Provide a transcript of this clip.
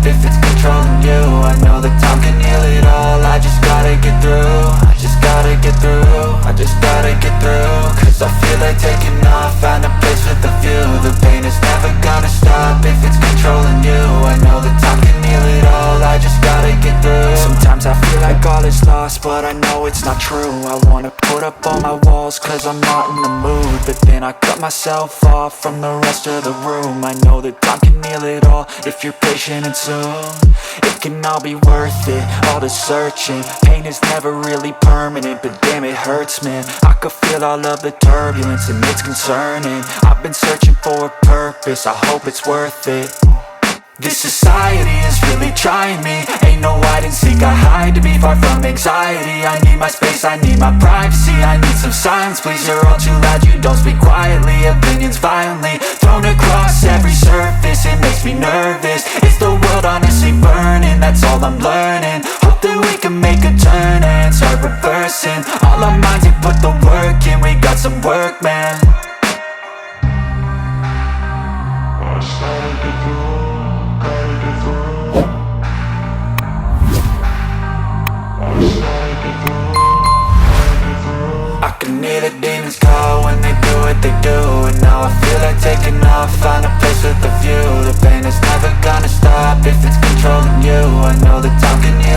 if it's controlling you. I know that time can heal it all. I just gotta get through. I just gotta get through. I just gotta get through. Cause I feel like taking off, find a place with a view. The pain is never gonna stop if it's controlling you. I know that time can heal it all. I just gotta get through. Sometimes I feel like all is lost, but I know it's not true. I wanna put up all my walls cause I'm not in the mood, but then I cut myself off from the rest of the room. I know that time can heal it all if you're patient and soon. It can all be worth it, all the searching. Pain is never really permanent, but damn it hurts, man. I could feel all of the turbulence and it's concerning. I've been searching for a purpose, I hope it's worth it. This society is really trying me. Ain't no hide and seek, I hide to be far from anxiety. I need my space, I need my privacy. I need some silence, please, you're all too loud. You don't speak quietly, opinions violently thrown across every surface. It makes me nervous, is the world honestly burning? That's all I'm learning. Hope that we can make a turn and start reversing. All our minds, we put the work in. We got some work, man. I just gotta get through. I can hear the demons call when they do what they do. And now I feel like taking off, find a place with a view. The pain is never gonna stop if it's controlling you. I know that time can heal